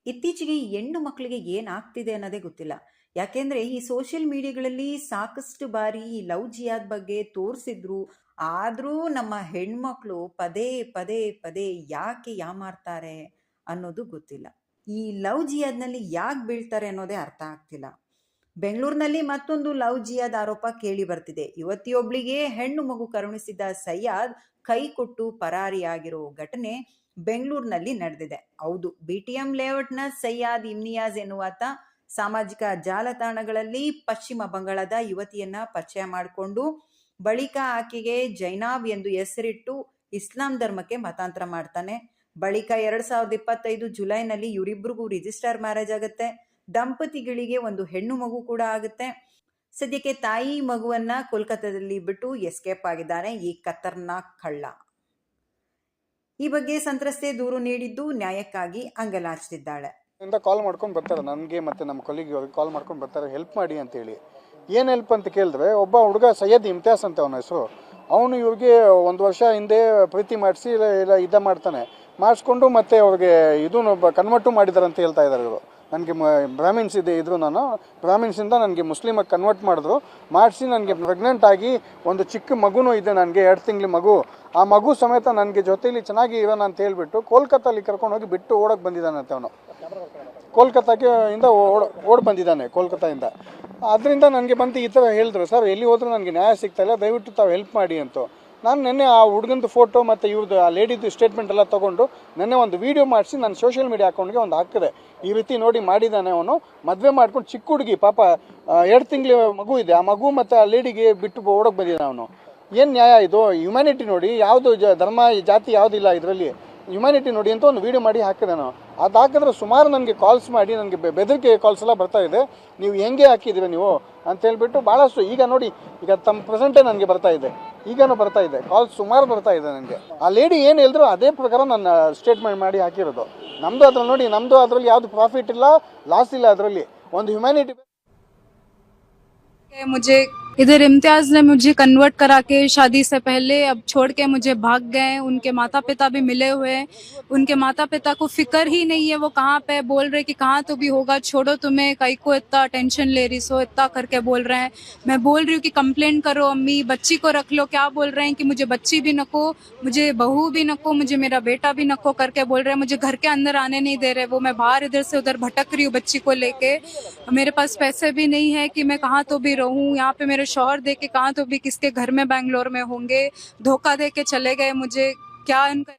ಇತ್ತೀಚೆಗೆ ಈ ಹೆಣ್ಣು ಮಕ್ಕಳಿಗೆ ಏನಾಗ್ತಿದೆ ಅನ್ನೋದೇ ಗೊತ್ತಿಲ್ಲ. ಯಾಕೆಂದ್ರೆ ಈ ಸೋಷಿಯಲ್ ಮೀಡಿಯಾಗಳಲ್ಲಿ ಸಾಕಷ್ಟು ಬಾರಿ ಈ ಲವ್ ಜಿಹಾದ್ ಬಗ್ಗೆ ತೋರಿಸಿದ್ರು. ಆದರೂ ನಮ್ಮ ಹೆಣ್ಮಕ್ಳು ಪದೇ ಪದೇ ಪದೇ ಯಾಕೆ ಯಾಮಾರ್ತಾರೆ ಅನ್ನೋದು ಗೊತ್ತಿಲ್ಲ. ಈ ಲವ್ ಜಿಹಾದ್ನಲ್ಲಿ ಯಾಕೆ ಬೀಳ್ತಾರೆ ಅನ್ನೋದೇ ಅರ್ಥ ಆಗ್ತಿಲ್ಲ. ಬೆಂಗಳೂರಿನಲ್ಲಿ ಮತ್ತೊಂದು ಲವ್ ಜಿಹಾದ್ ಆರೋಪ ಕೇಳಿ ಬರ್ತಿದೆ. ಯುವತಿಯೊಬ್ಳಿಗೆ ಹೆಣ್ಣು ಮಗು ಕರುಣಿಸಿದ್ದ ಸಯ್ಯಾದ್ ಕೈ ಕೊಟ್ಟು ಪರಾರಿಯಾಗಿರೋ ಘಟನೆ ಬೆಂಗಳೂರಿನಲ್ಲಿ ನಡೆದಿದೆ. ಹೌದು, BTM ಲೇಔಟ್ನ ಸಯ್ಯಾದ್ ಇಮ್ನಿಯಾಜ್ ಎನ್ನುವಾತ ಸಾಮಾಜಿಕ ಜಾಲತಾಣಗಳಲ್ಲಿ ಪಶ್ಚಿಮ ಬಂಗಾಳದ ಯುವತಿಯನ್ನ ಪರಿಚಯ ಮಾಡಿಕೊಂಡು ಬಳಿಕ ಆಕೆಗೆ ಜೈನಾಬ್ ಎಂದು ಹೆಸರಿಟ್ಟು ಇಸ್ಲಾಂ ಧರ್ಮಕ್ಕೆ ಮತಾಂತರ ಮಾಡ್ತಾನೆ. ಬಳಿಕ 2025 ಜುಲೈನಲ್ಲಿ ಇವರಿಬ್ಬರಿಗೂ ರಿಜಿಸ್ಟರ್ ಮ್ಯಾರೇಜ್ ಆಗುತ್ತೆ. ದಂಪತಿಗಳಿಗೆ ಒಂದು ಹೆಣ್ಣು ಮಗು ಕೂಡ ಆಗುತ್ತೆ. ಸದ್ಯಕ್ಕೆ ತಾಯಿ ಮಗುವನ್ನ ಕೋಲ್ಕತ್ತಾದಲ್ಲಿ ಬಿಟ್ಟು ಎಸ್ಕೇಪ್ ಆಗಿದ್ದಾನೆ ಈ ಖತರ್ನಾಕ್ ಕಳ್ಳ. ಈ ಬಗ್ಗೆ ಸಂತ್ರಸ್ತೆ ದೂರು ನೀಡಿದ್ದು ನ್ಯಾಯಕ್ಕಾಗಿ ಅಂಗಲಾಚ್ತಿದ್ದಾಳೆ. ಕಾಲ್ ಮಾಡ್ಕೊಂಡು ಬರ್ತಾರೆ ನನಗೆ ಮತ್ತೆ ನಮ್ಮ ಕೊಲಿಗೆ ಕಾಲ್ ಮಾಡ್ಕೊಂಡು ಬರ್ತಾರೆ, ಹೆಲ್ಪ್ ಮಾಡಿ ಅಂತೇಳಿ. ಏನು ಹೆಲ್ಪ್ ಅಂತ ಕೇಳಿದ್ರೆ, ಒಬ್ಬ ಹುಡುಗ ಸೈಯದ್ ಇಮ್ತಿಯಾಸ್ ಅಂತ ಅವನ ಹೆಸರು. ಅವನು ಇವ್ರಿಗೆ 1 ವರ್ಷ ಹಿಂದೆ ಪ್ರೀತಿ ಮಾಡಿಸಿ ಇಲ್ಲ ಮಾಡ್ತಾನೆ, ಮಾಡಿಸ್ಕೊಂಡು ಮತ್ತೆ ಅವ್ರಿಗೆ ಇದನ್ನು ಕನ್ವರ್ಟು ಮಾಡಿದ್ದಾರೆ ಅಂತ ಹೇಳ್ತಾ ಇದ್ದಾರೆ ಇವರು. ನನಗೆ ಬ್ರಾಹ್ಮಿನ್ಸ್ ಇದ್ರು, ನಾನು ಬ್ರಾಹ್ಮಿನ್ಸಿಂದ ನನಗೆ ಮುಸ್ಲಿಮಾಗಿ ಕನ್ವರ್ಟ್ ಮಾಡಿಸಿ ನನಗೆ ಪ್ರೆಗ್ನೆಂಟ್ ಆಗಿ ಒಂದು ಚಿಕ್ಕ ಮಗುನೂ ಇದೆ, ನನಗೆ 2 ತಿಂಗಳ ಮಗು. ಆ ಮಗು ಸಮೇತ ನನಗೆ ಜೊತೆಲಿ ಚೆನ್ನಾಗಿ ಇರೋಣ ಅಂತ ಹೇಳ್ಬಿಟ್ಟು ಕೋಲ್ಕತ್ತಾಲಿ ಕರ್ಕೊಂಡು ಹೋಗಿ ಬಿಟ್ಟು ಓಡೋಕೆ ಬಂದಿದ್ದಾನಂತೆ ಅವನು. ಕೋಲ್ಕತ್ತಾಗೆ ಇಂದ ಓಡ್ ಬಂದಿದ್ದಾನೆ ಕೋಲ್ಕತ್ತಾಯಿಂದ. ಅದರಿಂದ ನನಗೆ ಬಂದು ಈ ಥರ ಹೇಳಿದ್ರು, ಸರ್ ಎಲ್ಲಿ ಹೋದ್ರೂ ನನಗೆ ನ್ಯಾಯ ಸಿಗ್ತಾಯಿಲ್ಲ, ದಯವಿಟ್ಟು ತಾವು ಹೆಲ್ಪ್ ಮಾಡಿ ಅಂತ. ನಾನು ನೆನ್ನೆ ಆ ಹುಡುಗಂದು ಫೋಟೋ ಮತ್ತು ಇವ್ರದ್ದು ಆ ಲೇಡಿದು ಸ್ಟೇಟ್ಮೆಂಟ್ ಎಲ್ಲ ತೊಗೊಂಡು ನೆನ್ನೆ ಒಂದು ವೀಡಿಯೋ ಮಾಡಿಸಿ ನನ್ನ ಸೋಷಿಯಲ್ ಮೀಡಿಯಾ ಅಕೌಂಟ್ಗೆ ಒಂದು ಹಾಕಿದೆ. ಈ ರೀತಿ ನೋಡಿ ಮಾಡಿದ್ದಾನೆ ಅವನು, ಮದುವೆ ಮಾಡ್ಕೊಂಡು ಚಿಕ್ಕ ಹುಡುಗಿ ಪಾಪ 2 ತಿಂಗಳ ಮಗು ಇದೆ, ಆ ಮಗು ಮತ್ತು ಆ ಲೇಡಿಗೆ ಬಿಟ್ಟು ಓಡೋಕೆ ಬಂದಿದ್ದಾನೆ ಅವನು. ಏನು ನ್ಯಾಯ ಇದು? ಹ್ಯುಮ್ಯಾನಿಟಿ ನೋಡಿ, ಯಾವುದು ಧರ್ಮ ಜಾತಿ ಯಾವುದಿಲ್ಲ ಇದರಲ್ಲಿ, ಹ್ಯುಮ್ಯಾನಿಟಿ ನೋಡಿ ಅಂತ ಒಂದು ವೀಡಿಯೋ ಮಾಡಿ ಹಾಕಿದೆ ನಾನು. ಅದು ಹಾಕಿದ್ರೆ ಸುಮಾರು ನನಗೆ ಕಾಲ್ಸ್ ಮಾಡಿ ನನಗೆ ಬೆದರಿಕೆ ಕಾಲ್ಸ್ ಎಲ್ಲ ಬರ್ತಾ ಇದೆ, ನೀವು ಹೆಂಗೆ ಹಾಕಿದ್ದೀರಿ ನೀವು ಅಂತ ಹೇಳ್ಬಿಟ್ಟು ಭಾಳಷ್ಟು. ಈಗ ನೋಡಿ, ಈಗ ತಮ್ಮ ಪ್ರೆಸೆಂಟೇ ನನಗೆ ಬರ್ತಾ ಇದೆ, ಈಗನೂ ಬರ್ತಾ ಇದೆ ಕಾಲ್ಸ್, ಸುಮಾರು ಬರ್ತಾ ಇದೆ ನನಗೆ. ಆ ಲೇಡಿ ಏನು ಹೇಳಿದ್ರು ಅದೇ ಪ್ರಕಾರ ನಾನು ಸ್ಟೇಟ್ಮೆಂಟ್ ಮಾಡಿ ಹಾಕಿರೋದು. ನಮ್ಮದು ಅದ್ರಲ್ಲಿ ನೋಡಿ, ನಮ್ಮದು ಅದರಲ್ಲಿ ಯಾವುದು ಪ್ರಾಫಿಟ್ ಇಲ್ಲ, ಲಾಸ್ ಇಲ್ಲ, ಅದರಲ್ಲಿ ಒಂದು ಹ್ಯುಮ್ಯಾನಿಟಿ. मुझे इधर इम्तियाज ने मुझे कन्वर्ट करा के शादी से पहले अब छोड़ के मुझे भाग गए। उनके माता पिता भी मिले हुए हैं, उनके माता पिता को फिक्र ही नहीं है, वो कहाँ पे बोल रहे कि कहाँ तो भी होगा, छोड़ो, तुम्हें कहीं को इतना टेंशन ले रही सो, इतना करके बोल रहे हैं। मैं बोल रही हूँ कि कंप्लेंट करो अम्मी, बच्ची को रख लो। क्या बोल रहे हैं कि मुझे बच्ची भी नको, मुझे बहू भी नको, मुझे मेरा बेटा भी नको करके बोल रहे हैं। मुझे घर के अंदर आने नहीं दे रहे वो, मैं बाहर इधर से उधर भटक रही हूँ बच्ची को लेके। मेरे पास पैसे भी नहीं है कि मैं कहाँ तो भी रहूँ। यहाँ पे मेरे शौहर दे के कहाँ तो भी किसके घर में बेंगलोर में होंगे, धोखा दे के चले गए मुझे। क्या इनका